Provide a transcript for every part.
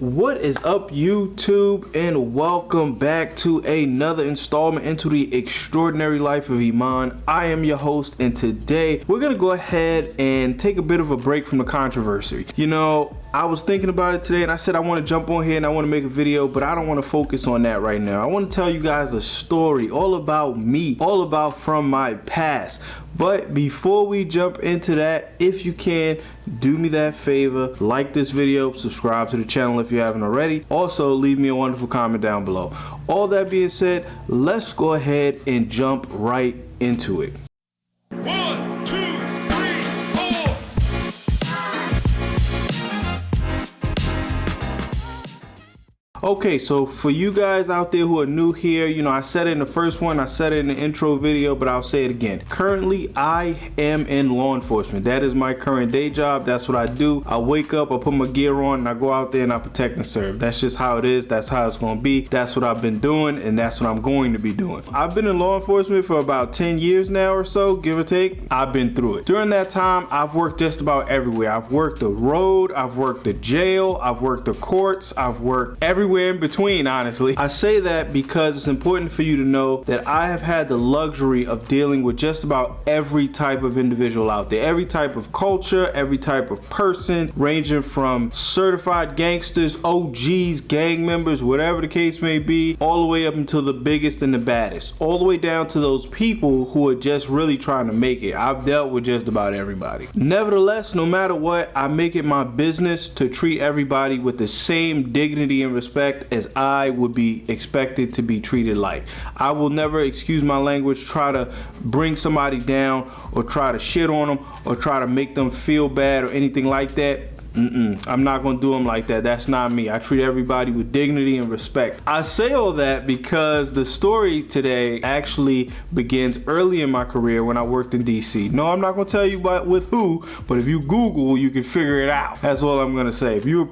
What is up, YouTube, and welcome back to another installment into the extraordinary life of Emon. I am your host, and today we're gonna go ahead and take a bit of a break from the controversy. You know, I was thinking about it today and I said I want to jump on here and I want to make a video, but I don't want to focus on that right now. I want to tell you guys a story all about me, all about from my past. But before we jump into that, if you can, do me that favor, like this video, subscribe to the channel if you haven't already. Also, leave me a wonderful comment down below. All that being said, let's go ahead and jump right into it. Okay, so for you guys out there who are new here, you know, I said it in the first one, I said it in the intro video, but I'll say it again. Currently, I am in law enforcement. That is my current day job. That's what I do. I wake up, I put my gear on, and I go out there and I protect and serve. That's just how it is. That's how it's going to be. That's what I've been doing, and that's what I'm going to be doing. I've been in law enforcement for about 10 years now or so, give or take. I've been through it. During that time, I've worked just about everywhere. I've worked the road, I've worked the jail, I've worked the courts, I've worked everywhere in between, honestly. I say that because it's important for you to know that I have had the luxury of dealing with just about every type of individual out there, every type of culture, every type of person, ranging from certified gangsters, OGs, gang members, whatever the case may be, all the way up until the biggest and the baddest, all the way down to those people who are just really trying to make it. I've dealt with just about everybody. Nevertheless, no matter what, I make it my business to treat everybody with the same dignity and respect as I would be expected to be treated like. I will never, excuse my language, try to bring somebody down or try to shit on them or try to make them feel bad or anything like that. I'm not gonna do them like that. That's not me. I treat everybody with dignity and respect. I say all that because the story today actually begins early in my career when I worked in DC. No, I'm not gonna tell you with who, but if you Google, you can figure it out. That's all I'm gonna say. If you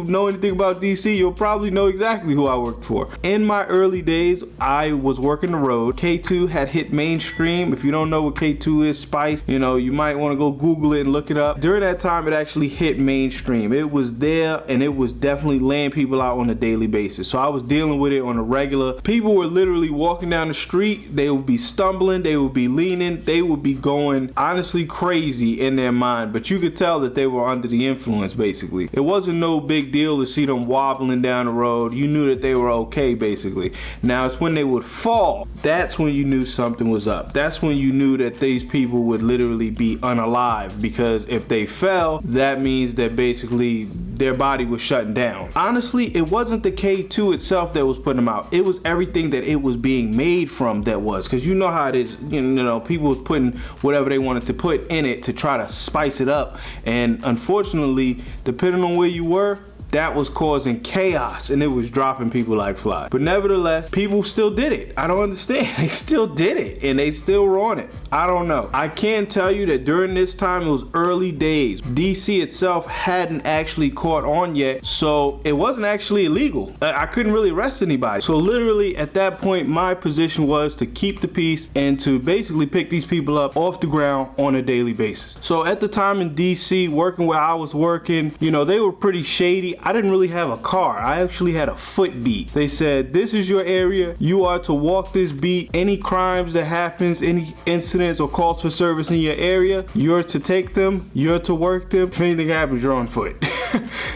know anything about DC, you'll probably know exactly who I worked for. In my early days, I was working the road. K2 had hit mainstream. If you don't know what K2 is, Spice, you know, you might want to go Google it and look it up. During that time, it actually hit mainstream. It was there and it was definitely laying people out on a daily basis. So I was dealing with it on a regular. People were literally walking down the street. They would be stumbling, they would be leaning, they would be going honestly crazy in their mind, but you could tell that they were under the influence basically. It wasn't no big deal to see them wobbling down the road. You knew that they were okay basically. Now it's when they would fall, that's when you knew something was up. That's when you knew that these people would literally be unalive, because if they fell, that means that basically their body was shutting down. Honestly, it wasn't the K2 itself that was putting them out. It was everything that it was being made from that was, because you know how it is, you know, people was putting whatever they wanted to put in it to try to spice it up. And unfortunately, depending on where you were, that was causing chaos and it was dropping people like flies. But nevertheless, people still did it. I don't understand. They still did it and they still were on it. I don't know. I can tell you that during this time, it was early days. DC itself hadn't actually caught on yet, so it wasn't actually illegal. I couldn't really arrest anybody. So literally at that point, my position was to keep the peace and to basically pick these people up off the ground on a daily basis. So at the time in DC, working where I was working, you know, they were pretty shady. I didn't really have a car. I actually had a foot beat. They said, this is your area. You are to walk this beat. Any crimes that happens, any incidents or calls for service in your area, you're to take them, you're to work them. If anything happens, you're on foot.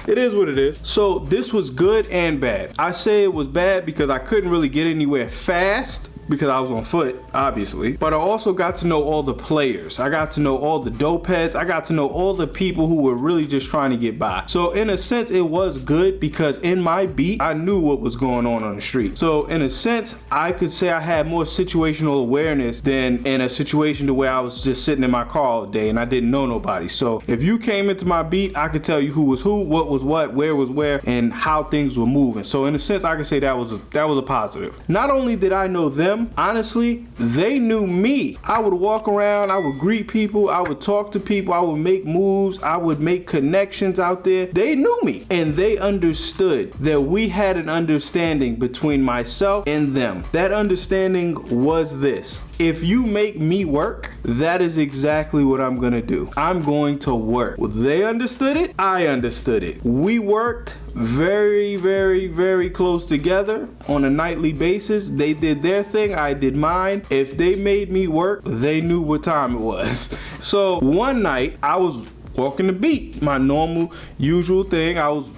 It is what it is. So this was good and bad. I say it was bad because I couldn't really get anywhere fast, because I was on foot, obviously. But I also got to know all the players. I got to know all the dope heads. I got to know all the people who were really just trying to get by. So in a sense, it was good because in my beat, I knew what was going on the street. So in a sense, I could say I had more situational awareness than in a situation to where I was just sitting in my car all day and I didn't know nobody. So if you came into my beat, I could tell you who was who, what was what, where was where, and how things were moving. So in a sense, I could say that was a positive. Not only did I know them, honestly, they knew me. I would walk around, I would greet people, I would talk to people, I would make moves, I would make connections out there. They knew me and they understood that we had an understanding between myself and them. That understanding was this: if you make me work, that is exactly what I'm gonna do. I'm going to work. Well, they understood it, I understood it. We worked, very, very, very close together on a nightly basis. They did their thing, I did mine. If they made me work, they knew what time it was. So one night I was walking the beat, my normal, usual thing. I was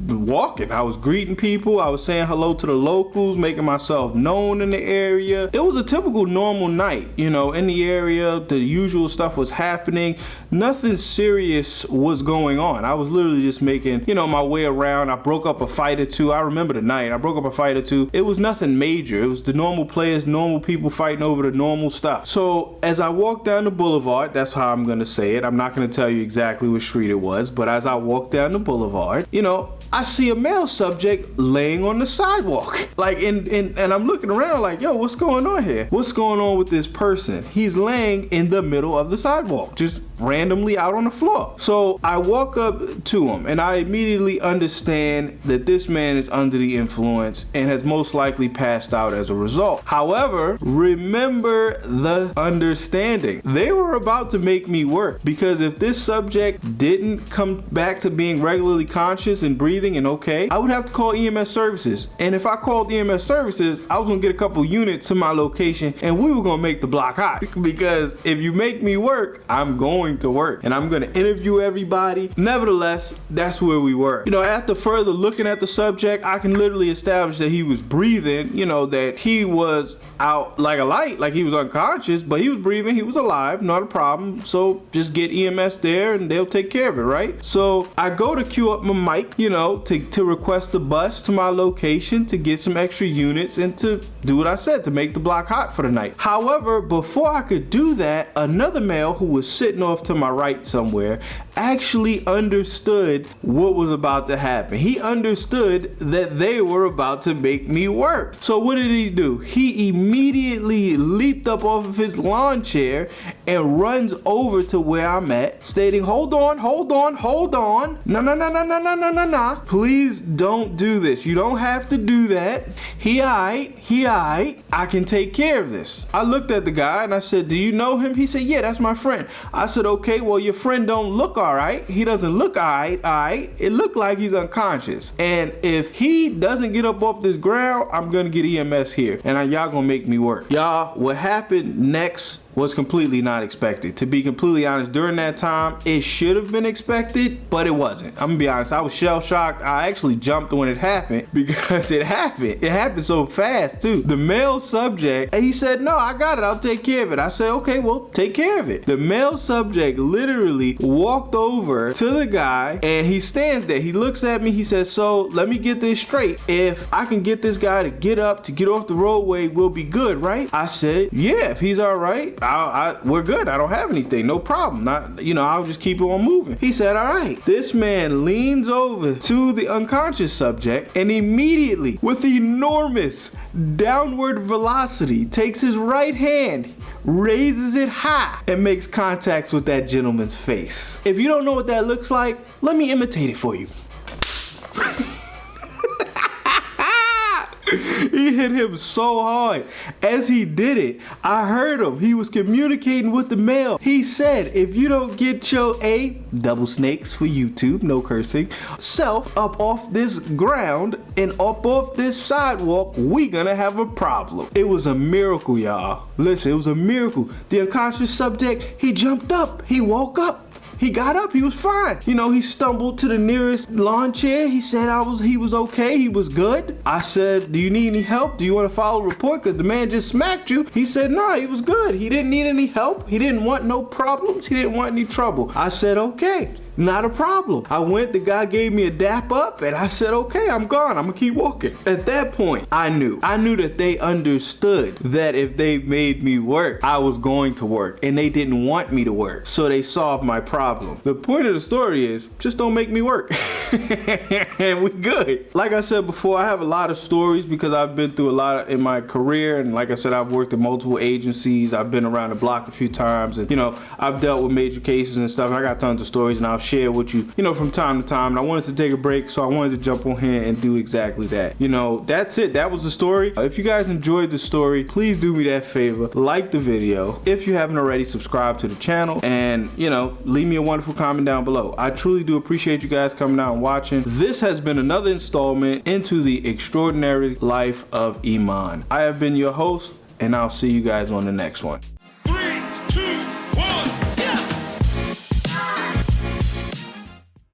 walking, I was greeting people, I was saying hello to the locals, making myself known in the area. It was a typical normal night, you know, in the area. The usual stuff was happening. Nothing serious was going on. I was literally just making, you know, my way around. I broke up a fight or two. I remember the night I broke up a fight or two. It was nothing major. It was the normal players, normal people fighting over the normal stuff. So as I walked down the boulevard, that's how I'm gonna say it, I'm not gonna tell you exactly what street it was, but as I walked down the boulevard, you know, I see a male subject laying on the sidewalk. Like, and I'm looking around like, yo, what's going on here? What's going on with this person? He's laying in the middle of the sidewalk, just randomly out on the floor. So I walk up to him and I immediately understand that this man is under the influence and has most likely passed out as a result. However, remember the understanding. They were about to make me work, because if this subject didn't come back to being regularly conscious and breathing and okay, I would have to call EMS services. And if I called EMS services, I was gonna get a couple units to my location and we were gonna make the block hot. Because if you make me work, I'm going to work and I'm gonna interview everybody. Nevertheless, that's where we were. You know, after further looking at the subject, I can literally establish that he was breathing, you know, that he was out like a light, like he was unconscious, but he was breathing, he was alive, not a problem. So just get EMS there and they'll take care of it, right? So I go to queue up my mic, you know, to request the bus to my location to get some extra units and to do what I said, to make the block hot for the night. However, before I could do that, another male who was sitting off to my right somewhere actually understood what was about to happen. He understood that they were about to make me work. So what did he do? He immediately leaped up off of his lawn chair and runs over to where I'm at, stating, hold on, hold on, hold on. No. Please don't do this. You don't have to do that. He aight. I can take care of this. I looked at the guy and I said, do you know him? He said, yeah, that's my friend. I said, okay, well, your friend don't look all right. He doesn't look all right. It looked like he's unconscious. And if he doesn't get up off this ground, I'm gonna get EMS here. And y'all gonna make me work. Y'all, what happened next was completely not expected. To be completely honest, during that time, it should have been expected, but it wasn't. I'm gonna be honest, I was shell shocked. I actually jumped when it happened because it happened. It happened so fast too. The male subject, he said, no, I got it, I'll take care of it. I said, okay, well, take care of it. The male subject literally walked over to the guy and he stands there. He looks at me, he says, so let me get this straight. If I can get this guy to get up, to get off the roadway, we'll be good, right? I said, yeah, if he's all right, we're good. I don't have anything, no problem. I'll just keep on moving. He said, all right. This man leans over to the unconscious subject and immediately, with enormous downward velocity, takes his right hand, raises it high, and makes contact with that gentleman's face. If you don't know what that looks like, let me imitate it for you. He hit him so hard. As he did it, I heard him. He was communicating with the male. He said, if you don't get your double snakes for YouTube, no cursing, self up off this ground and up off this sidewalk, we gonna have a problem. It was a miracle, y'all. Listen, it was a miracle. The unconscious subject, he jumped up. He woke up. He got up, he was fine. You know, he stumbled to the nearest lawn chair. He said he was okay, he was good. I said, do you need any help? Do you want to file a report? Because the man just smacked you. He said, no, he was good. He didn't need any help. He didn't want no problems. He didn't want any trouble. I said, okay. Not a problem. I went, the guy gave me a dap up and I said, okay, I'm gone. I'm gonna keep walking. At that point, I knew that they understood that if they made me work, I was going to work and they didn't want me to work. So they solved my problem. The point of the story is just don't make me work and we good. Like I said before, I have a lot of stories because I've been through a lot in my career. And like I said, I've worked in multiple agencies. I've been around the block a few times and, I've dealt with major cases and stuff. And I got tons of stories and I'll share with you, from time to time. And I wanted to take a break, so I wanted to jump on here and do exactly that. That's it. That was the story. If you guys enjoyed the story, please do me that favor. Like the video. If you haven't already, subscribe to the channel and, leave me me a wonderful comment down below. I truly do appreciate you guys coming out and watching. This has been another installment into the extraordinary life of Emon. I have been your host, and I'll see you guys on the next one. 3, 2,